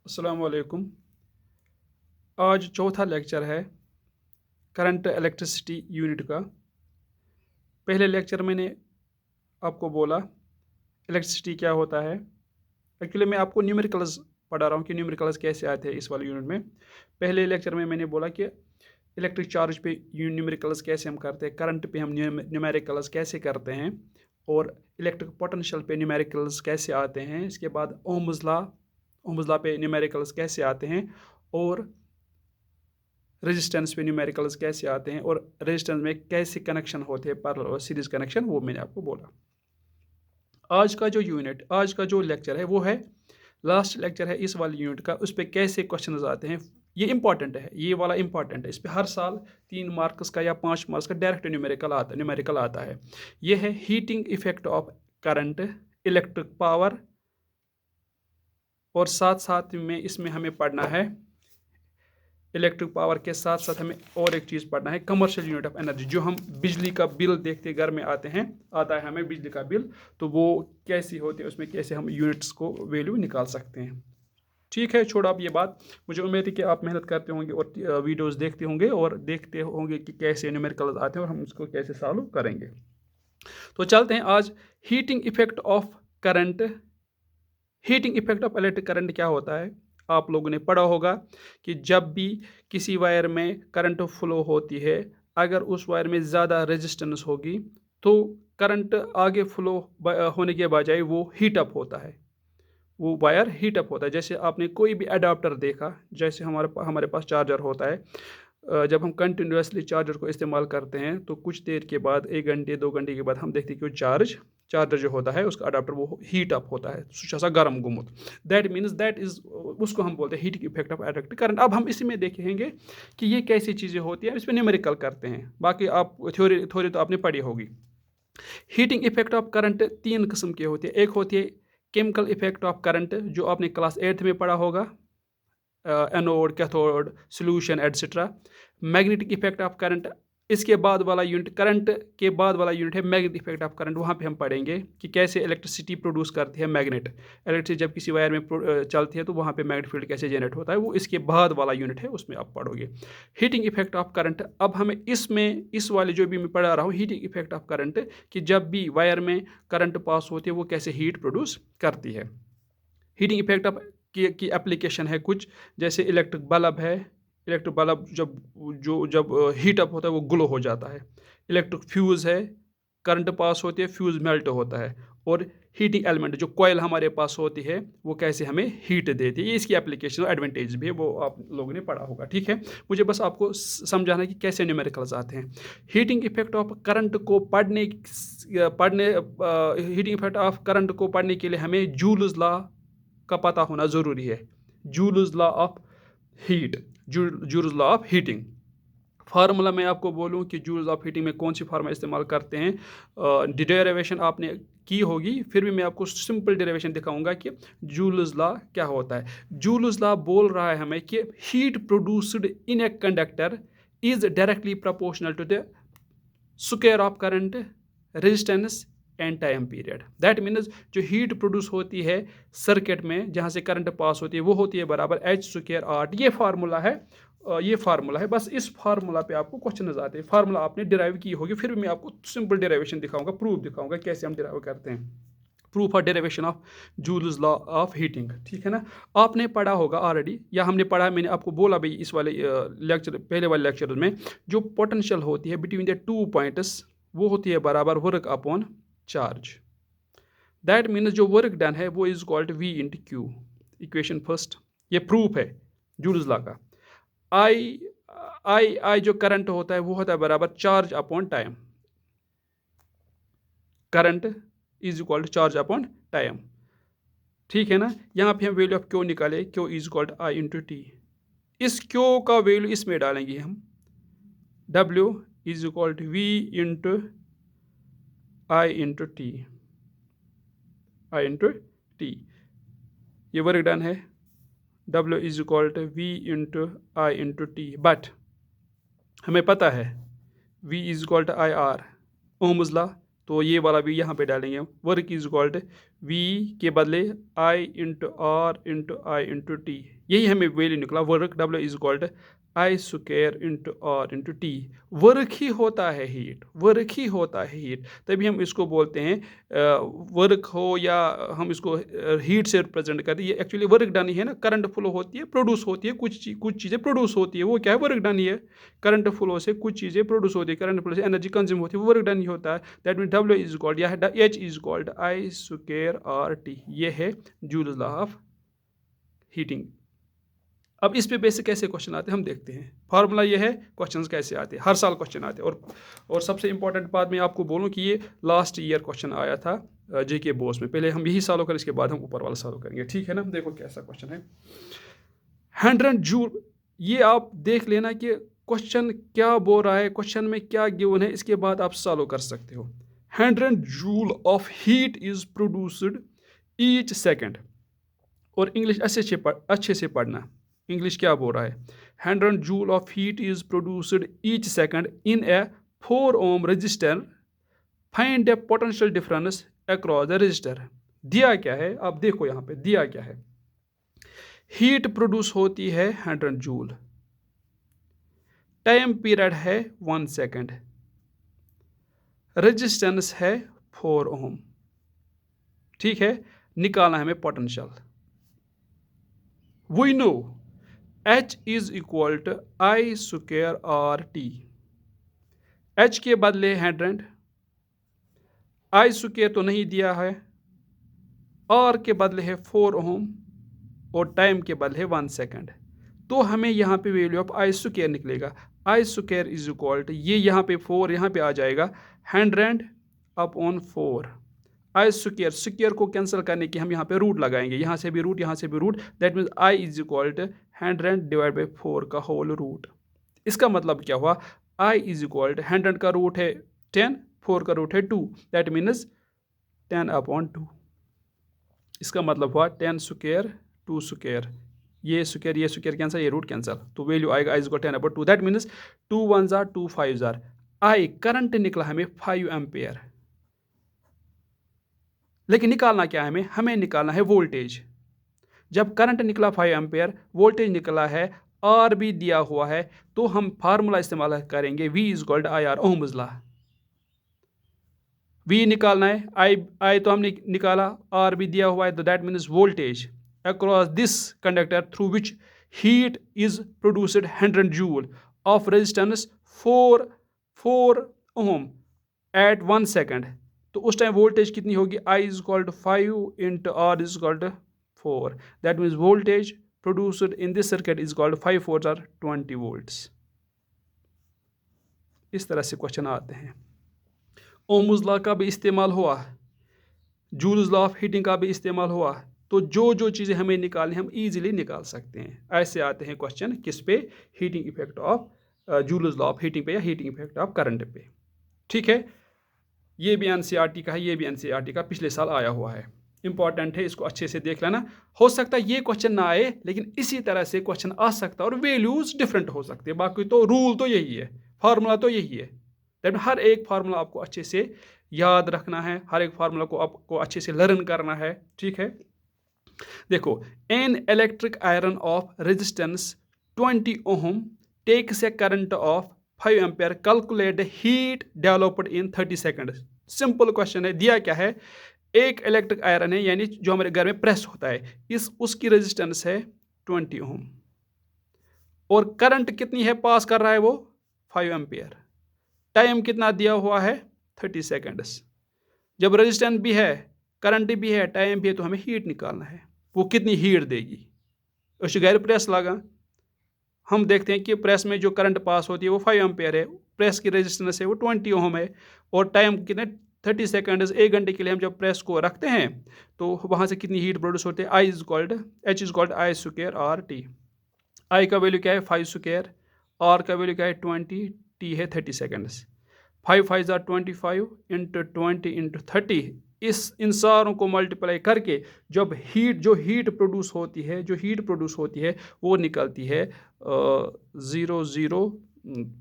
अस्सलाम वालेकुम। आज चौथा लेक्चर है करंट इलेक्ट्रिसिटी यूनिट का। पहले लेक्चर मैंने आपको बोला इलेक्ट्रिसिटी क्या होता है। एक्चुअली मैं आपको न्यूमेरिकल्स पढ़ा रहा हूँ कि न्यूमेरिकल्स कैसे आते हैं इस वाले यूनिट में। पहले लेक्चर में मैंने बोला कि इलेक्ट्रिक चार्ज पे न्यूमेरिकल्स कैसे हम करते हैं, करंट पे हम न्यूमेरिकल्स कैसे करते हैं, और इलेक्ट्रिक पोटेंशियल पे न्यूमेरिकल्स कैसे आते हैं। इसके बाद ओम्स लॉ पे न्यूमेरिकल्स कैसे आते हैं, और रेजिस्टेंस पे न्यूमेरिकल्स कैसे आते हैं, और रेजिस्टेंस में कैसे कनेक्शन होते हैं, पैरेलल और सीरीज कनेक्शन, वो मैंने आपको बोला। आज का जो लेक्चर है वो है लास्ट लेक्चर है इस वाले यूनिट का। उस पर कैसे क्वेश्चन आते हैं, ये इंपॉर्टेंट है, ये वाला इंपॉर्टेंट है। इस पर हर साल 3 मार्क्स का या 5 मार्क्स का डायरेक्ट न्यूमेरिकल आता है। ये है heating effect of current, electric power, और साथ साथ में इसमें हमें पढ़ना है इलेक्ट्रिक पावर के साथ साथ हमें और एक चीज़ पढ़ना है कमर्शियल यूनिट ऑफ एनर्जी। जो हम बिजली का बिल देखते घर में आता है हमें बिजली का बिल, तो वो कैसी होती है, उसमें कैसे हम यूनिट्स को वैल्यू निकाल सकते हैं। ठीक है, छोड़ आप ये बात। मुझे उम्मीद है कि आप मेहनत करते होंगे और वीडियोस देखते होंगे और देखते होंगे कि कैसे न्यूमेरिकल्स आते हैं और हम उसको कैसे सॉल्व करेंगे। तो चलते हैं आज heating effect of current. Heating effect of electric current क्या होता है, आप लोगों ने पढ़ा होगा कि जब भी किसी वायर में करंट फ्लो होती है, अगर उस वायर में ज़्यादा रेजिस्टेंस होगी तो करंट आगे फ्लो होने के बजाय वो हीट अप होता है, वो वायर हीट अप होता है। जैसे आपने कोई भी अडाप्टर देखा, जैसे हमारे पास चार्जर होता है। जब हम कंटिन्यूसली चार्जर को इस्तेमाल करते हैं तो कुछ देर के बाद 1 घंटे 2 घंटे के बाद हम देखते हैं कि वो चार्जर जो होता है उसका अडाप्टर वो हीट अप होता है, सुचा गर्म गुमुत। दैट इज़ उसको हम बोलते हैं heating effect of electric current. अब हम इसी में देखेंगे कि ये कैसी चीज़ें होती हैं, इसमें न्यूमेरिकल करते हैं। बाकी आप थ्योरी तो आपने पढ़ी होगी। हीटिंग इफेक्ट ऑफ करंट 3 किस्म की होती है। एक होती है केमिकल इफेक्ट ऑफ करंट, जो आपने क्लास 8th में पढ़ा होगा, anode, cathode, solution etcetera. Magnetic effect of current, इसके बाद वाला यूनिट, करंट के बाद वाला यूनिट है मैग्नेटिक इफेक्ट ऑफ करंट। वहाँ पे हम पढ़ेंगे कि कैसे इलेक्ट्रिसिटी प्रोड्यूस करती है मैग्नेट। इलेक्ट्रिसिटी जब किसी वायर में चलती है तो वहाँ पे मैग्नेटिक फील्ड कैसे जनरेट होता है, वो इसके बाद वाला यूनिट है, उसमें आप पढ़ोगे हीटिंग इफेक्ट ऑफ करंट। अब हमें इस वाले जो भी मैं पढ़ा रहा हूँ हीटिंग इफेक्ट ऑफ करंट, कि जब भी वायर में करंट पास होती है वो कैसे हीट प्रोड्यूस करती है। हीटिंग इफेक्ट ऑफ की एप्लीकेशन है कुछ, जैसे इलेक्ट्रिक बल्ब है। इलेक्ट्रिक बल्ब जब हीट अप होता है वो ग्लो हो जाता है। इलेक्ट्रिक फ्यूज़ है, करंट पास होती है, फ्यूज़ मेल्ट होता है। और हीटिंग एलिमेंट जो कॉयल हमारे पास होती है वो कैसे हमें हीट देती है, ये इसकी एप्लीकेशन और एडवांटेज भी है, वो आप लोगों ने पढ़ा होगा। ठीक है, मुझे बस आपको समझाना है कि कैसे न्यूमेरिकल्स आते हैं। हीटिंग इफेक्ट ऑफ करंट को पढ़ने हीटिंग इफेक्ट ऑफ करंट को पढ़ने के लिए हमें जूल्स लॉ का पता होना ज़रूरी है। Joules law of heat, joules law of heating. Formula मैं आपको बोलूं कि जूल्स ऑफ हीटिंग में कौन सी फार्मूला इस्तेमाल करते हैं, डेरिवेशन आपने की होगी, फिर भी मैं आपको सिंपल डेरिवेशन दिखाऊंगा कि जूल्स लॉ क्या होता है। जूल्स लॉ बोल रहा है हमें कि heat produced in a conductor is directly proportional to the square of current, resistance and time period. That means जो हीट प्रोड्यूस होती है सर्किट में जहाँ से करंट पास होती है वो होती है बराबर H²R। ये फार्मूला है। बस इस फार्मूला पे आपको क्वेश्चन आते हैं। फार्मूला आपने डिराइव की होगी, फिर भी मैं आपको सिंपल डेरिवेशन दिखाऊंगा, प्रूफ दिखाऊंगा कैसे हम डिराइव करते हैं। प्रूफ और derivation of joules law of heating. ठीक है ना, आपने पढ़ा होगा ऑलरेडी, या हमने पढ़ा, मैंने आपको बोला भाई इस वाले पहले वाले लेक्चर में, जो पोटेंशियल होती है बिटवीन द 2 पॉइंट्स वो होती है बराबर work upon charge. That means जो वर्क डन है वो is called V into Q. Equation first, ये प्रूफ है जूल्स लॉ का। आई जो करंट होता है वो होता है बराबर charge upon time. Current is equal to charge upon time. ठीक है ना, यहाँ पे हम वैल्यू ऑफ क्यू निकाले, q is equal to I into t. इस क्यू का वैल्यू इसमें डालेंगे हम, W is equal to V into I into t. ये वर्क डन है, W is equal to V into I into t. But हमें पता है V is equal to I R, Ohm's law, तो ये वाला भी यहाँ पे डालेंगे। Work is equal to V के बदले I into R into I into t, यही हमें वैल्यू निकला work W is equal I square into R into t. Work ही होता है हीट, वर्क ही होता है हीट, तभी हम इसको बोलते हैं वर्क हो या हम इसको हीट से रिप्रेजेंट करते हैं। ये एक्चुअली वर्क डन ही है ना, करंट फ्लो होती है, प्रोड्यूस होती है, कुछ चीज़ें प्रोड्यूस होती है, वो क्या है, वर्क डन ही है। करंट फ्लो से कुछ चीज़ें प्रोड्यूस होती है, करंट फ्लो से एनर्जी कंज्यूम होती है, वो वर्क डन ही होता है। That mean W is equal या H is equal I square R T, ये है जूल्स लॉ ऑफ हीटिंग। अब इस पे बेसिक कैसे क्वेश्चन आते हैं हम देखते हैं। फार्मूला ये है, क्वेश्चंस कैसे आते हैं, हर साल क्वेश्चन आते हैं। और सबसे इंपॉर्टेंट बात मैं आपको बोलूँ कि ये लास्ट ईयर क्वेश्चन आया था JK बोस में। पहले हम यही सॉल्व करें, इसके बाद हम ऊपर वाला सॉल्व करेंगे, ठीक है ना। देखो कैसा क्वेश्चन है, 100 जूल। ये आप देख लेना कि क्वेश्चन क्या बोल रहा है, क्वेश्चन में क्या गिवन है, इसके बाद आप सॉल्व कर सकते हो। 100 joule of heat is produced each second. और इंग्लिश अच्छे से पढ़ना, इंग्लिश क्या बोल रहा है। 100 joule of heat is produced each second in a 4 ohm resistor, find the potential difference across the resistor. दिया क्या है, आप देखो यहाँ पे दिया क्या है। हीट प्रोड्यूस होती है 100 जूल, टाइम पीरियड है 1 सेकंड, रेजिस्टेंस है 4 ओम, ठीक है। निकालना है हमें potential. We know H is equal to I square R T. H के बदले 100, आई स्क्वायर तो नहीं दिया है, R के बदले है 4 ओम और टाइम के बदले है 1 सेकंड। तो हमें यहाँ पे वैल्यू ऑफ आई स्क्वायर निकलेगा। आई स्क्वायर इज इक्वल टू, ये यहाँ पे 4 यहाँ पे आ जाएगा, 100 अपॉन 4। आई स्क्वायर, स्क्वायर को कैंसिल करने की हम यहाँ पे रूट लगाएंगे, यहाँ से भी रूट, यहाँ से भी root. That means I is equal to 100 divide by 4 का होल रूट। इसका मतलब क्या हुआ, आई इज इक्वल टू 100 का रूट है 10, 4 का रूट है 2, दैट मीन्स 10 अपॉन 2। इसका मतलब हुआ 10 स्क्वायर 2 स्क्वायर, ये स्क्वायर कैंसिल, ये रूट कैंसिल, तो वैल्यू आएगा I is equal 10 upon 2। That means 2 1 जार 2 5 जार। आई करंट निकला हमें 5 एम्पेयर, लेकिन निकालना क्या है हमें निकालना है वोल्टेज। जब करंट निकला 5 एम्पेयर, वोल्टेज निकला है, आर भी दिया हुआ है, तो हम फार्मूला इस्तेमाल करेंगे V is equal to I R, Ohm's law. V निकालना है, आई तो हमने निकाला, आर भी दिया हुआ है, तो that means voltage across this conductor through which heat is produced 100 joule of resistance 4 ohm at 1 second. तो उस टाइम वोल्टेज कितनी होगी, I is equal to 5 into R is equal to 4। That means voltage produced in this circuit is equal to 5 4 are 20 volts. इस तरह से question आते हैं। Ohm's law का भी इस्तेमाल हुआ, जूल्स लॉ ऑफ हीटिंग का भी इस्तेमाल हुआ, तो जो चीज़ें हमें निकालनी हम इजीली निकाल सकते हैं। ऐसे आते हैं क्वेश्चन किस पे, heating effect of joules law of heating पे या हीटिंग इफेक्ट ऑफ करंट पे, ठीक है। ये भी NCERT का है, ये भी NCERT का पिछले साल आया हुआ है, इंपॉर्टेंट है, इसको अच्छे से देख लेना। हो सकता है ये क्वेश्चन ना आए, लेकिन इसी तरह से क्वेश्चन आ सकता है और वैल्यूज डिफरेंट हो सकते हैं। बाकी तो रूल तो यही है, फार्मूला तो यही है। दैट हर एक फार्मूला आपको अच्छे से याद रखना है, हर एक फार्मूला को आपको अच्छे से लर्न करना है, ठीक है। देखो, an electric iron of resistance 20 ohm takes a current of 5 ampere, calculate the heat developed in 30 second. Simple question है, दिया क्या है, एक इलेक्ट्रिक आयरन है, यानी जो हमारे घर में प्रेस होता है, उसकी रेजिस्टेंस है 20 ओम और करंट कितनी है पास कर रहा है वो 5 एम्पेयर। टाइम कितना दिया हुआ है 30 सेकंड्स। जब रेजिस्टेंस भी है, करंट भी है, टाइम भी है, तो हमें हीट निकालना है, वो कितनी हीट देगी। उस घर प्रेस लगा, हम देखते हैं कि प्रेस में जो करंट पास होती है वो 5 एम्पेयर है, प्रेस की रेजिस्टेंस है वो 20 ओम है, और टाइम कितने 30 सेकंड्स, 1 घंटे के लिए हम जब प्रेस को रखते हैं तो वहाँ से कितनी हीट प्रोड्यूस होती है। H is equal to I square R t. I का वैल्यू क्या है 5 स्क्वायर, आर का वैल्यू क्या है 20, टी है 30 सेकंड्स। 5 5 जार 25 इंटू 20 इंटू 30, इन सारों को मल्टीप्लाई करके जब जो हीट प्रोड्यूस होती है वो निकलती है 0 0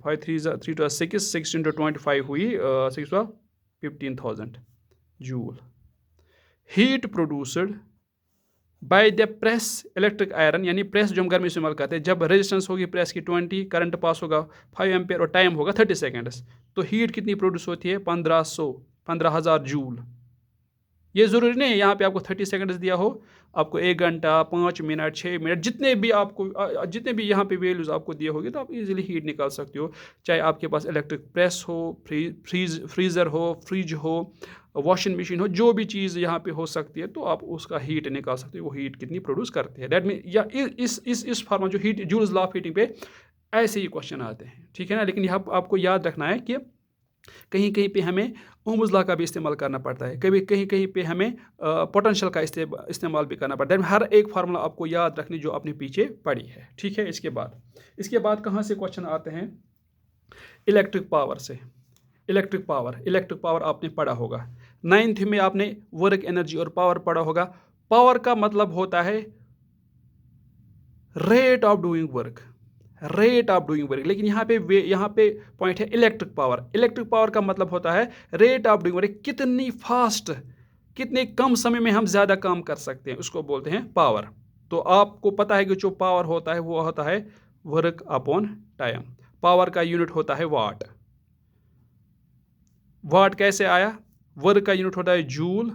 5 3 2 6 इंटू 25 हुई 6 15,000 joule. Heat produced by the press electric iron, यानी प्रेस जो हम घर में इस्तेमाल करते हैं, जब रेजिस्टेंस होगी प्रेस की 20, करंट पास होगा 5 एम्पेयर और टाइम होगा 30 सेकेंड्स, तो हीट कितनी प्रोड्यूस होती है? 1500 जूल। ये ज़रूरी नहीं है यहाँ पे आपको 30 सेकेंड्स दिया हो, आपको 1 घंटा, 5 मिनट, 6 मिनट, जितने भी यहाँ पे वैल्यूज़ आपको दिए होगी, तो आप इजीली हीट निकाल सकते हो। चाहे आपके पास इलेक्ट्रिक प्रेस हो, फ्रीज़र हो, फ्रिज हो, वॉशिंग मशीन हो, जो भी चीज़ यहाँ पे हो सकती है, तो आप उसका हीट निकाल सकते हो, वो हीट कितनी प्रोड्यूस करती है। दैट मीन या इस फॉर्म जो heat joules law of heating पे ऐसे ही क्वेश्चन आते हैं, ठीक है ना। लेकिन यहाँ आपको याद रखना है कि कहीं कहीं पे हमें ओम्स लॉ का भी इस्तेमाल करना पड़ता है, कभी कहीं कहीं पे हमें पोटेंशियल का इस्तेमाल भी करना पड़ता है। हर एक फार्मूला आपको याद रखनी जो अपने पीछे पड़ी है, ठीक है। इसके बाद कहाँ से क्वेश्चन आते हैं? इलेक्ट्रिक पावर से। इलेक्ट्रिक पावर आपने पढ़ा होगा 9th में, आपने वर्क, एनर्जी और पावर पढ़ा होगा। पावर का मतलब होता है रेट ऑफ डूइंग वर्क, लेकिन यहाँ पे पॉइंट है इलेक्ट्रिक पावर का मतलब होता है रेट ऑफ डूइंग वर्क, कितनी फास्ट, कितने कम समय में हम ज़्यादा काम कर सकते हैं, उसको बोलते हैं पावर। तो आपको पता है कि जो पावर होता है वो होता है वर्क अपॉन टाइम। पावर का यूनिट होता है वाट। वाट कैसे आया? वर्क का यूनिट होता है जूल,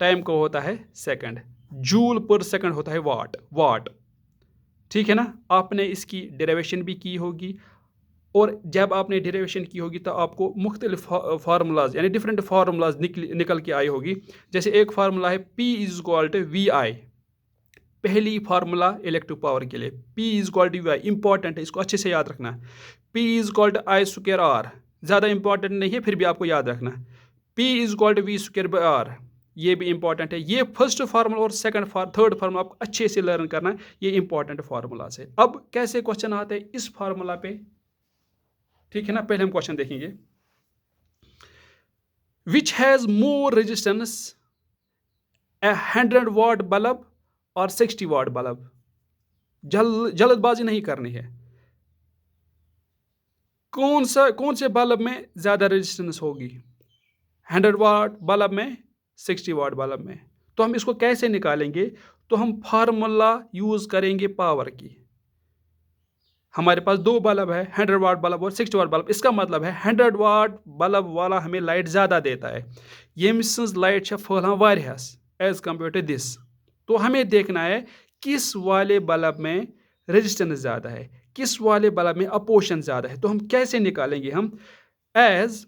टाइम को होता है सेकंड, जूल पर सेकंड होता है वाट, ठीक है ना। आपने इसकी डेरिवेशन भी की होगी, और जब आपने डेरिवेशन की होगी तो आपको मुख्तलिफ फार्मूलाज, यानी डिफरेंट फार्मूलाज निकल के आई होगी। जैसे एक फार्मूला है P=VI, पहली फार्मूला इलेक्ट्रिक पावर के लिए P=VI, इंपॉर्टेंट है, इसको अच्छे से याद रखना। P=I²R, ज़्यादा इंपॉर्टेंट नहीं है, फिर भी आपको याद रखना। P=V²/R, ये भी इंपॉर्टेंट है। ये फर्स्ट फार्मूला और थर्ड फार्मूला आपको अच्छे से लर्न करना है, ये इंपॉर्टेंट फार्मूला है। अब कैसे क्वेश्चन आते हैं इस फार्मूला पे, ठीक है ना। पहले हम क्वेश्चन देखेंगे, which has more resistance, 100 watt bulb और 60 वाट बल्ब? जल्दबाजी नहीं करनी है। कौन से बल्ब में ज्यादा रेजिस्टेंस होगी? 100 वाट बल्ब में, 60 वाट बल्ब में? तो हम इसको कैसे निकालेंगे? तो हम फार्मूला यूज करेंगे पावर की। हमारे पास दो बल्ब है, 100 वाट बल्ब और 60 वाट बल्ब। इसका मतलब है 100 वाट बल्ब वाला हमें लाइट ज़्यादा देता है, यम सज लाइट है फहलान वारियास एज कम्पेयर टू दिस। तो हमें देखना है किस वाले बल्ब में रेजिस्टेंस ज़्यादा है, किस वाले बल्ब में अपोजिशन ज़्यादा है। तो हम कैसे निकालेंगे? हम एज,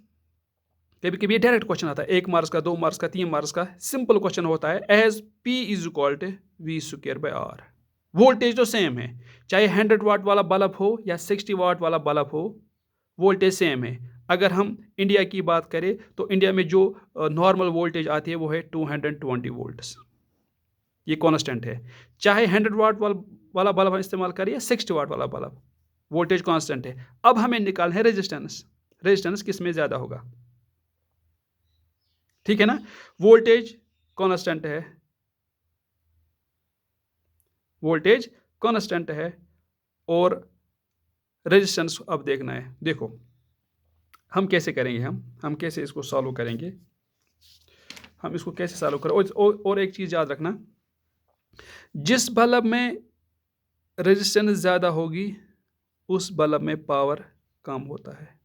कभी कभी डायरेक्ट क्वेश्चन आता है, 1 मार्क्स का, 2 मार्क्स का, 3 मार्क्स का, सिंपल क्वेश्चन होता है एज P=V²/R। वोल्टेज तो सेम है, चाहे 100 वाट वाला बल्ब हो या 60 वाट वाला बल्ब हो, वोल्टेज सेम है। अगर हम इंडिया की बात करें तो इंडिया में जो नॉर्मल वोल्टेज आती है वो है 220 वोल्ट्स, ये कांस्टेंट है। चाहे 100 वाट वाला बल्ब हम इस्तेमाल करें या 60 वाट वाला बल्ब, वोल्टेज कांस्टेंट है। अब हमें निकालना है रेजिस्टेंस किस में ज़्यादा होगा, ठीक है ना। वोल्टेज कांस्टेंट है, और रेजिस्टेंस अब देखना है। देखो हम कैसे करेंगे, हम कैसे इसको सॉल्व करेंगे, हम इसको कैसे सॉल्व करें। और एक चीज़ याद रखना, जिस बल्ब में रेजिस्टेंस ज़्यादा होगी उस बल्ब में पावर कम होता है,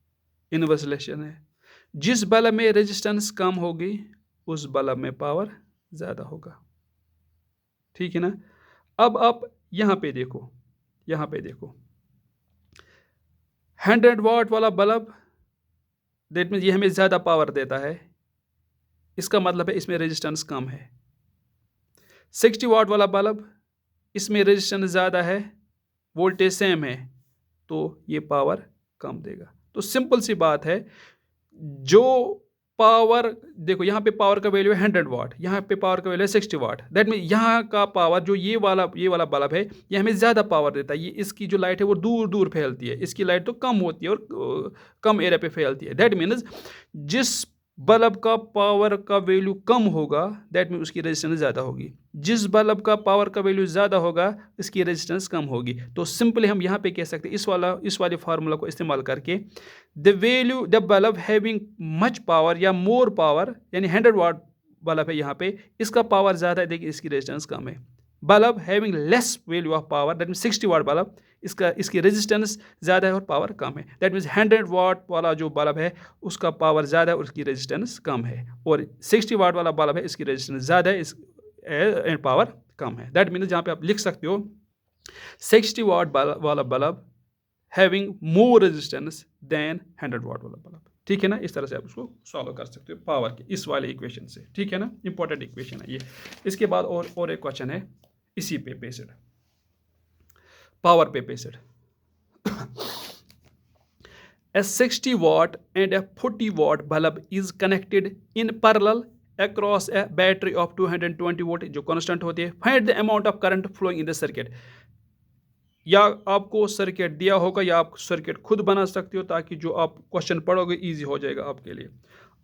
इनवर्स रिलेशन है। जिस बल्ब में रेजिस्टेंस कम होगी उस बल्ब में पावर ज़्यादा होगा, ठीक है ना। अब आप यहाँ पे देखो 100 वाट वाला बल्ब, दैट मीन्स ये हमें ज़्यादा पावर देता है, इसका मतलब है इसमें रेजिस्टेंस कम है। 60 वाट वाला बल्ब, इसमें रेजिस्टेंस ज़्यादा है, वोल्टेज सेम है, तो ये पावर कम देगा। तो सिंपल सी बात है, जो पावर, देखो यहाँ पे पावर का वैल्यू है 100 वाट, यहाँ पे पावर का वैल्यू है 60 वाट। दैट मीन यहाँ का पावर जो ये वाला बल्ब है, ये हमें ज़्यादा पावर देता है। ये इसकी जो लाइट है वो दूर दूर फैलती है, इसकी लाइट तो कम होती है और कम एरिया पे फैलती है। दैट मीन्स जिस बल्ब का पावर का वैल्यू कम होगा, दैट मीन उसकी रेजिस्टेंस ज़्यादा होगी। जिस बल्ब का पावर का वैल्यू ज़्यादा होगा इसकी रेजिस्टेंस कम होगी। तो सिंपली हम यहाँ पे कह सकते हैं इस वाले फार्मूला को इस्तेमाल करके, the bulb having much power या मोर पावर, यानी 100 वाट बल्ब है यहाँ पे, इसका पावर ज़्यादा है, देखिए इसकी रेजिस्टेंस कम है। Bulb having less value of power, that mean 60 watt bulb, इसकी रेजिस्टेंस ज़्यादा है और पावर कम है। दैट मीन्स 100 वाट वाला जो बल्ब है उसका पावर ज़्यादा है और उसकी रेजिस्टेंस कम है, और 60 वाट वाला बल्ब है इसकी रेजिस्टेंस ज़्यादा है, एंड पावर कम है। दैट मीन्स जहाँ पे आप लिख सकते हो 60 वाट वाला bulb having more resistance than 100 watt वाला बल्ब। ठीक है ना, इस तरह से आप उसको सॉल्व कर सकते हो पावर के इस वाले इक्वेशन से। ठीक है ना, इंपॉर्टेंट इक्वेशन है ये। इसके बाद और एक क्वेश्चन है इसी पे बेस्ड, पावर पे based. A 60 watt and a 40 watt bulb is connected in parallel across a battery of 220 volt जो constant होती है। Find the amount of current flowing in the circuit। या आपको सर्किट दिया होगा या आप सर्किट खुद बना सकते हो, ताकि जो आप क्वेश्चन पढ़ोगे इजी हो जाएगा आपके लिए।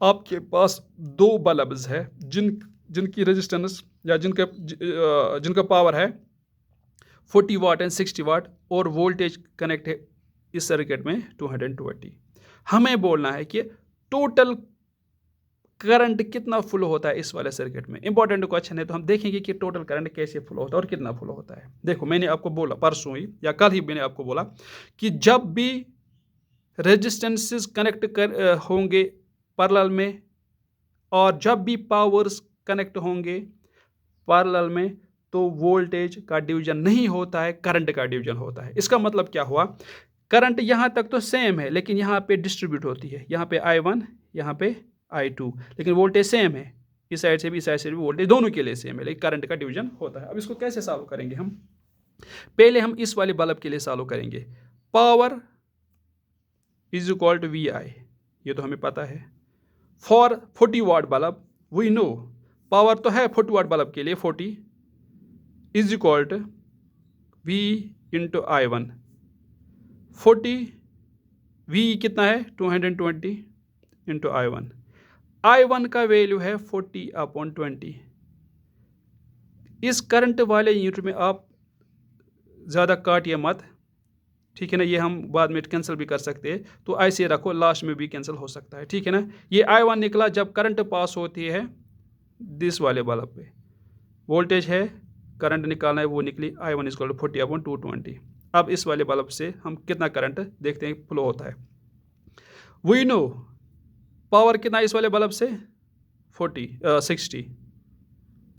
आपके पास दो बल्ब्स है जिनकी रेजिस्टेंस या जिनका पावर है 40 वाट एंड 60 वाट, और वोल्टेज कनेक्ट है इस सर्किट में 220। हमें बोलना है कि टोटल करंट कितना फ्लो होता है इस वाले सर्किट में। इंपॉर्टेंट क्वेश्चन है, तो हम देखेंगे कि टोटल करंट कैसे फ्लो होता है और कितना फ्लो होता है। देखो मैंने आपको बोला परसों ही या कल ही मैंने आपको बोला कि जब भी रेजिस्टेंसेस कनेक्ट होंगे पैरेलल में, और जब भी पावर्स कनेक्ट होंगे पैरेलल में, तो वोल्टेज का डिवीजन नहीं होता है, करंट का डिवीजन होता है। इसका मतलब क्या हुआ, करंट यहाँ तक तो सेम है लेकिन यहाँ पे डिस्ट्रीब्यूट होती है, यहाँ पे I1 यहाँ पे I2, लेकिन वोल्टेज सेम है, इस साइड से भी इस साइड से भी वोल्टेज दोनों के लिए सेम है, लेकिन करंट का डिवीजन होता है। अब इसको कैसे सॉल्व करेंगे हम, पहले हम इस वाले बल्ब के लिए सॉल्व करेंगे। Power is equal to VI, ये तो हमें पता है। For 40 watt bulb we know power तो है 40 वाट बल्ब के लिए 40 is equal to V into I1। 40 V कितना है 220 इंटू I1। I1 का वैल्यू है 40/20। इस करंट वाले यूनिट में आप ज़्यादा काटिए मत, ठीक है ना, ये हम बाद में कैंसिल भी कर सकते हैं, तो ऐसे रखो, लास्ट में भी कैंसिल हो सकता है। ठीक है ना, ये I1 निकला जब करंट पास होती है दिस वाले बल्ब पे, वोल्टेज है करंट निकालना है, वो निकली I1 इज इक्वल टू 40/220। अब इस वाले बल्ब से हम कितना करंट देखते हैं फ्लो होता है। वी नो पावर कितना इस वाले बल्ब से 60,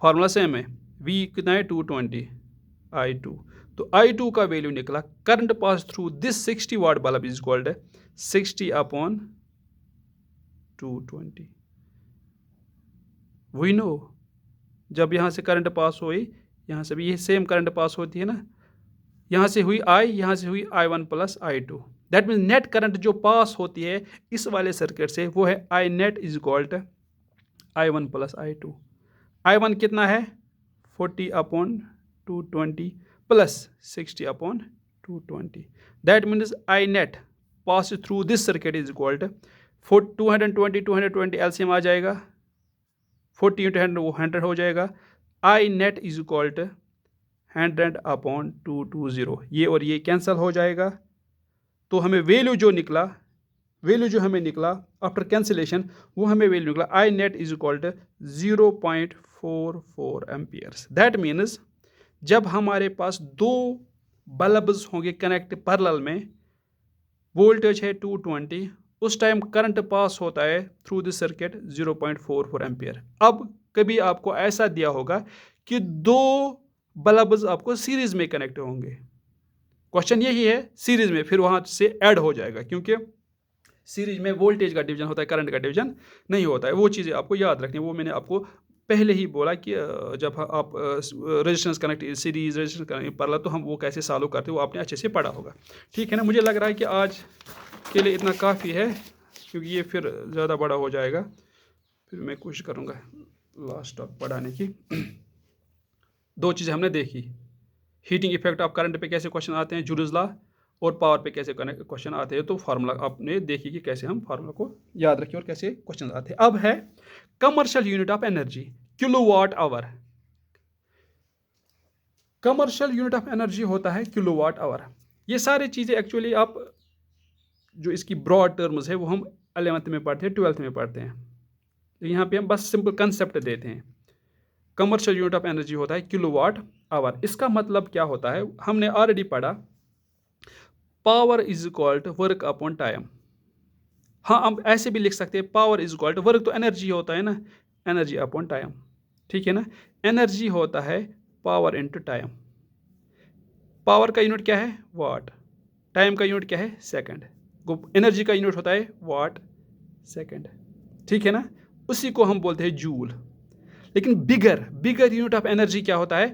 फार्मूला सेम है, V कितना है 220 I2, तो I2 का वैल्यू निकला current pass through this 60 watt bulb is equal to 60/220। We know जब यहाँ से करंट पास हुई, यहाँ से भी ये सेम करंट पास होती है ना, यहाँ से हुई I, यहाँ से हुई I1 plus I2। That means net current जो पास होती है इस वाले सर्किट से वो है I net is equal to I1 plus I2। I1 कितना है 40/220 plus 60/220। That means I net pass through this circuit is equal to 220 LCM आ जाएगा, 40 इंटू 100 वो 100 हो जाएगा। I net is equal to 100/220, ये और ये कैंसिल हो जाएगा, तो हमें वैल्यू जो हमें निकला आफ्टर कैंसिलेशन, वो हमें वैल्यू निकला I net is equal to 0.44 amperes. That means जब हमारे पास दो बल्ब्स होंगे कनेक्ट पैरेलल में, वोल्टेज है 220, उस टाइम करंट पास होता है थ्रू दिस सर्किट 0.44 एम्पियर। अब कभी आपको ऐसा दिया होगा कि दो बल्ब्स आपको सीरीज में कनेक्ट होंगे, क्वेश्चन यही है सीरीज में, फिर वहां से ऐड हो जाएगा, क्योंकि सीरीज में वोल्टेज का डिवीजन होता है, करंट का डिवीजन नहीं होता है। वो चीज़ें आपको याद रखनी है, वो मैंने आपको पहले ही बोला कि जब आप resistance connect series resistance connect parallel, तो हम वो कैसे सॉल्व करते हैं वो आपने अच्छे से पढ़ा होगा। ठीक है ना, मुझे लग रहा है कि आज के लिए इतना काफ़ी है, क्योंकि ये फिर ज़्यादा बड़ा हो जाएगा, फिर मैं कोशिश करूँगा लास्ट तक पढ़ाने की। दो चीज़ें हमने देखी, हीटिंग इफेक्ट ऑफ करंट पे कैसे क्वेश्चन आते हैं, जूल्स लॉ, और पावर पे कैसे क्वेश्चन आते हैं, तो फार्मूला आपने देखी कि कैसे हम फार्मूला को याद रखें और कैसे क्वेश्चन आते हैं। अब है commercial unit of energy, kilowatt hour. Commercial unit of energy होता है किलोवाट आवर। ये सारी चीज़ें एक्चुअली आप जो इसकी ब्रॉड टर्म्स है वो हम 11th में पढ़ते हैं, 12th में पढ़ते हैं, यहाँ पे हम बस सिंपल कंसेप्ट देते हैं। कमर्शियल यूनिट ऑफ एनर्जी होता है किलोवाट आवर। इसका मतलब क्या होता है, हमने ऑलरेडी पढ़ा, power is equal to work upon time. हाँ, हम ऐसे भी लिख सकते हैं, power is equal to work तो एनर्जी होता है ना, एनर्जी अपॉन टाइम, ठीक है ना। एनर्जी होता है पावर इनटू टाइम। पावर का यूनिट क्या है, वाट। टाइम का यूनिट क्या है, सेकंड। एनर्जी का यूनिट होता है वाट सेकंड, ठीक है ना। उसी को हम बोलते हैं जूल। लेकिन बिगर यूनिट ऑफ एनर्जी क्या होता है,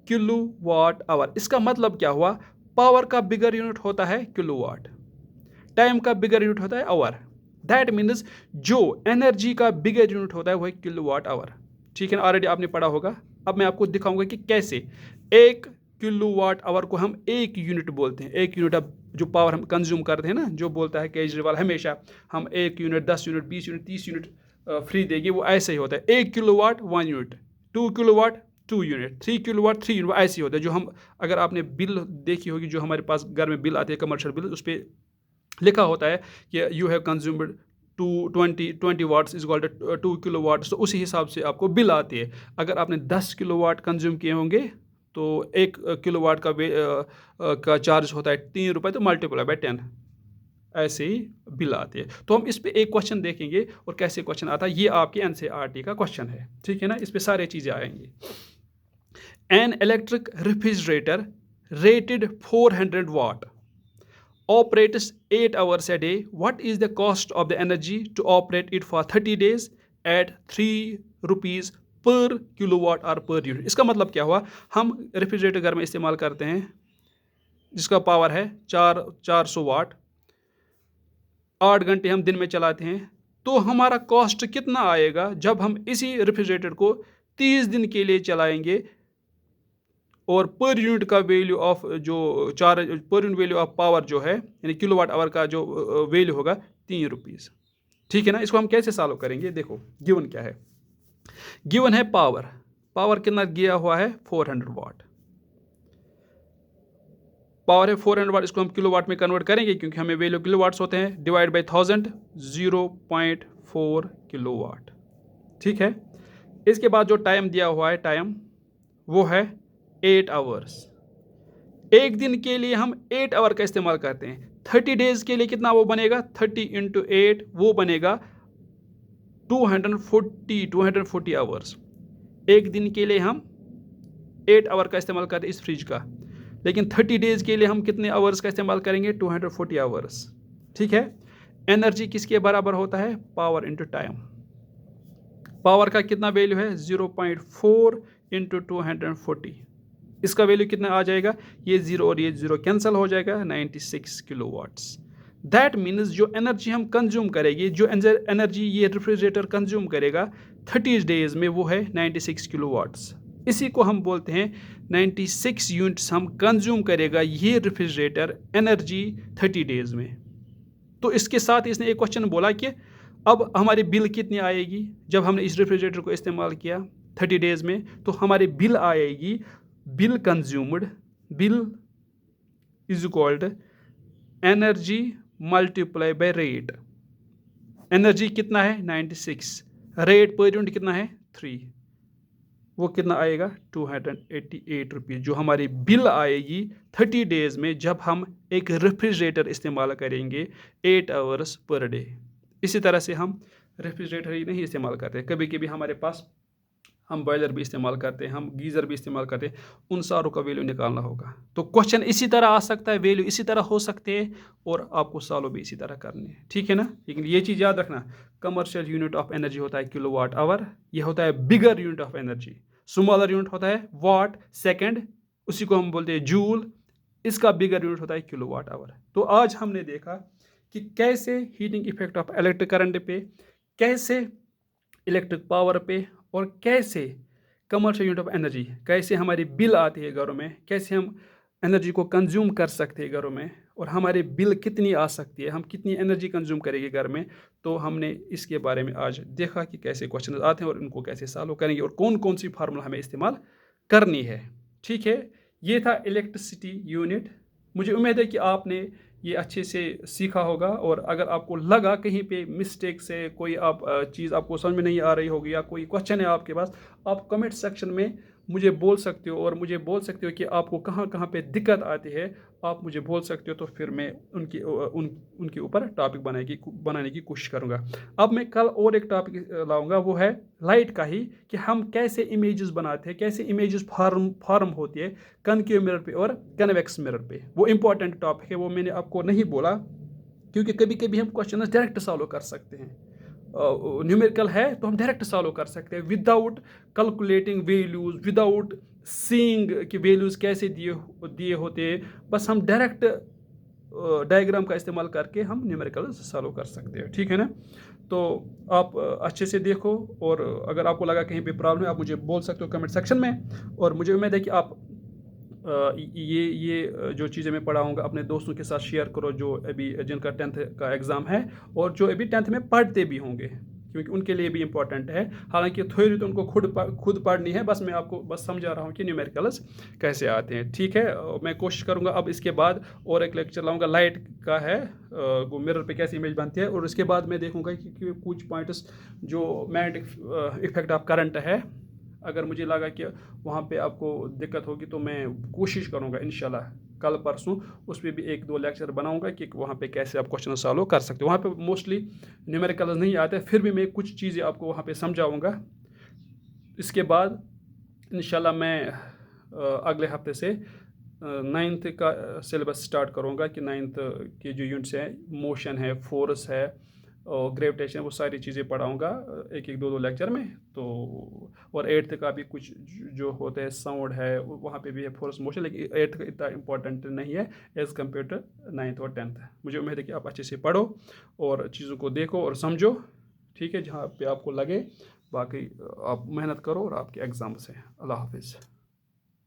किलो वाट आवर। इसका मतलब क्या हुआ, पावर का बिगर यूनिट होता है किलोवाट, टाइम का बिगर यूनिट होता है आवर। दैट मीन्स जो एनर्जी का बिगर यूनिट होता है वो है किलोवाट आवर, ठीक है ना। ऑलरेडी आपने पढ़ा होगा। अब मैं आपको दिखाऊंगा कि कैसे एक किलोवाट आवर को हम एक यूनिट बोलते हैं। एक यूनिट ऑफ जो पावर हम कंज्यूम करते हैं ना, जो बोलता है केजरीवाल हमेशा, हम 1 unit 10 unit 20 unit 30 unit free देगी, वो ऐसे ही होता है। 1 kilowatt 1 unit, 2 kilowatt 2 unit, 3 kilowatt 3 unit, ऐसे ही होता है। जो हम, अगर आपने बिल देखी होगी, जो हमारे पास घर में बिल आते हैं कमर्शियल बिल, उस पर लिखा होता है कि you have consumed 20 watts is equal to 2 kilo watts. तो उसी हिसाब से आपको बिल आती है। अगर आपने 10 किलो वाट कंज्यूम किए होंगे तो 1 किलो वाट का चार्ज होता है 3 रुपये, तो मल्टीप्लाई बाय 10, ऐसे ही बिल आती है। तो हम इस पे एक क्वेश्चन देखेंगे और कैसे क्वेश्चन आता है। ये आपके NCERT का क्वेश्चन है, ठीक है ना। इस पे सारे चीज़ें आएंगी। An electric refrigerator rated 400 watt operates 8 hours a day. What is the cost of the energy to operate it for 30 days at 3 rupees per kilowatt or per unit? इसका मतलब क्या हुआ, हम रेफ्रिजरेटर घर में इस्तेमाल करते हैं जिसका पावर है 400 वाट, 8 घंटे हम दिन में चलाते हैं। तो हमारा कॉस्ट कितना आएगा जब हम इसी रेफ्रिजरेटर को 30 दिन के लिए चलाएंगे, और पर यूनिट का वैल्यू ऑफ जो per unit value of power जो है, यानी किलोवाट आवर का जो वैल्यू होगा 3 रुपीज़, ठीक है ना। इसको हम कैसे सॉल्व करेंगे, देखो गिवन क्या है। गिवन है पावर कितना दिया हुआ है, 400 वाट पावर है, 400 वाट। इसको हम किलोवाट में कन्वर्ट करेंगे क्योंकि हमें वैल्यू किलोवाट्स होते हैं। डिवाइड बाई 1000, 0.4 किलोवाट, ठीक है। इसके बाद जो टाइम दिया हुआ है, टाइम वो है 8 आवर्स। एक दिन के लिए हम 8 आवर का इस्तेमाल करते हैं। 30 डेज के लिए कितना वो बनेगा, 30 × 8 वो बनेगा 240 आवर्स। एक दिन के लिए हम 8 आवर का इस्तेमाल करते हैं इस फ्रिज का, लेकिन 30 डेज के लिए हम कितने आवर्स का इस्तेमाल करेंगे, 240 आवर्स, ठीक है। एनर्जी किसके बराबर होता है, पावर इंटू टाइम। पावर का कितना वैल्यू है, 0.4 × 240। इसका वैल्यू कितना आ जाएगा, ये 0 और ये 0 कैंसिल हो जाएगा, 96 किलोवाट्स। दैट मीन्स जो एनर्जी हम कंज्यूम करेंगे, जो एनर्जी ये रेफ्रिजरेटर कंज्यूम करेगा 30 डेज में, वो है 96 किलोवाट्स। इसी को हम बोलते हैं 96 यूनिट्स हम कंज्यूम करेगा ये रेफ्रिजरेटर एनर्जी 30 डेज में। तो इसके साथ इसने एक क्वेश्चन बोला कि अब हमारी बिल कितनी आएगी जब हमने इस रेफ्रिजरेटर को इस्तेमाल किया 30 डेज में। तो हमारी बिल आएगी, bill consumed, bill is equalled energy multiply by rate. Energy कितना है 96, रेट पर यूनिट कितना है 3, वो कितना आएगा 288 रुपीज़, जो हमारी बिल आएगी 30 डेज में जब हम एक रेफ्रिजरेटर इस्तेमाल करेंगे 8 आवर्स पर डे। इसी तरह से हम रेफ्रिजरेटर ही नहीं इस्तेमाल करते, कभी कभी हमारे पास हम बॉयलर भी इस्तेमाल करते हैं, हम गीज़र भी इस्तेमाल करते हैं। उन सारों का वैल्यू निकालना होगा। तो क्वेश्चन इसी तरह आ सकता है, वैल्यू इसी तरह हो सकते हैं, और आपको सॉल्व भी इसी तरह करनी है, ठीक है ना। लेकिन ये चीज़ याद रखना, कमर्शियल यूनिट ऑफ एनर्जी होता है किलोवाट आवर, ये होता है bigger unit of energy. Smaller unit होता है वाट सेकेंड, उसी को हम बोलते हैं जूल। इसका बिगर यूनिट होता है किलोवाट आवर। तो आज हमने देखा कि कैसे heating effect of electric current पे, कैसे इलेक्ट्रिक पावर पे, और कैसे कमर्शियल यूनिट ऑफ एनर्जी, कैसे हमारी बिल आती है घरों में, कैसे हम एनर्जी को कंज्यूम कर सकते हैं घरों में, और हमारी बिल कितनी आ सकती है, हम कितनी एनर्जी कंज्यूम करेंगे घर में। तो हमने इसके बारे में आज देखा कि कैसे क्वेश्चन आते हैं और इनको कैसे सॉल्व करेंगे, और कौन कौन सी फार्मूला हमें इस्तेमाल करनी है, ठीक है। ये था इलेक्ट्रिसिटी यूनिट मुझे उम्मीद है कि आपने ये अच्छे से सीखा होगा, और अगर आपको लगा कहीं पे मिस्टेक से कोई आप चीज़ आपको समझ में नहीं आ रही होगी या कोई क्वेश्चन है आपके पास, आप कमेंट सेक्शन में मुझे बोल सकते हो, और मुझे बोल सकते हो कि आपको कहाँ कहाँ पे दिक्कत आती है। आप मुझे बोल सकते हो, तो फिर मैं उनके ऊपर टॉपिक बनाने की कोशिश करूँगा। अब मैं कल और एक टॉपिक लाऊंगा, वो है लाइट का ही, कि हम कैसे इमेजेस बनाते हैं, कैसे इमेजेस फॉर्म होती है कनकेव मिरर पे और कन्वेक्स मिरर पे। वो इंपॉर्टेंट टॉपिक है, वो मैंने आपको नहीं बोला, क्योंकि कभी कभी हम क्वेश्चन डायरेक्ट सॉल्व कर सकते हैं। न्यूमेरिकल है तो हम डायरेक्ट सॉल्व कर सकते हैं without calculating values, without seeing कि वैल्यूज कैसे दिए दिए होते हैं। बस हम डायरेक्ट डायग्राम का इस्तेमाल करके हम न्यूमेरिकल सॉल्व कर सकते हैं, ठीक है ना। तो आप अच्छे से देखो, और अगर आपको लगा कहीं पे प्रॉब्लम है, आप मुझे बोल सकते हो कमेंट सेक्शन में। और मुझे उम्मीद है कि आप ये जो चीज़ें मैं पढ़ाऊँगा अपने दोस्तों के साथ शेयर करो, जो अभी जिनका 10th का एग्ज़ाम है, और जो अभी 10th में पढ़ते भी होंगे, क्योंकि उनके लिए भी इम्पोर्टेंट है। हालांकि थ्योरी तो उनको खुद पढ़नी है, बस मैं आपको बस समझा रहा हूँ कि न्यूमेरिकल्स कैसे आते हैं, ठीक है। मैं कोशिश करूँगा अब इसके बाद और एक लेक्चर लाऊँगा लाइट का है, वो मिरर पे कैसे इमेज बनती है, और उसके बाद मैं देखूँगा कि कुछ पॉइंट्स जो मैग्नेटिक इफेक्ट ऑफ करंट है, अगर मुझे लगा कि वहाँ पे आपको दिक्कत होगी, तो मैं कोशिश करूँगा इंशाल्लाह कल परसों उस पर भी एक दो लेक्चर बनाऊँगा कि वहाँ पे कैसे आप क्वेश्चन सॉल्व कर सकते हो। वहाँ पे मोस्टली न्यूमेरिकल्स नहीं आते, फिर भी मैं कुछ चीज़ें आपको वहाँ पे समझाऊँगा। इसके बाद इंशाल्लाह मैं अगले हफ्ते से 9th का सिलेबस स्टार्ट करूँगा, कि 9th के जो यूनिट्स हैं, मोशन है, फोर्स है और ग्रेविटेशन, वो सारी चीज़ें पढ़ाऊँगा एक एक दो लेक्चर में। तो और 8th का भी कुछ जो होते हैं, साउंड है, वहाँ पे भी है फोर्स मोशन, लेकिन 8th का इतना इंपॉर्टेंट नहीं है एज़ कम्पेयर टू 9th और 10th। मुझे उम्मीद है कि आप अच्छे से पढ़ो और चीज़ों को देखो और समझो, ठीक है, जहाँ पे आपको लगे। बाकी आप मेहनत करो और आपके एग्ज़ाम्स हैं। अल्लाह हाफिज़।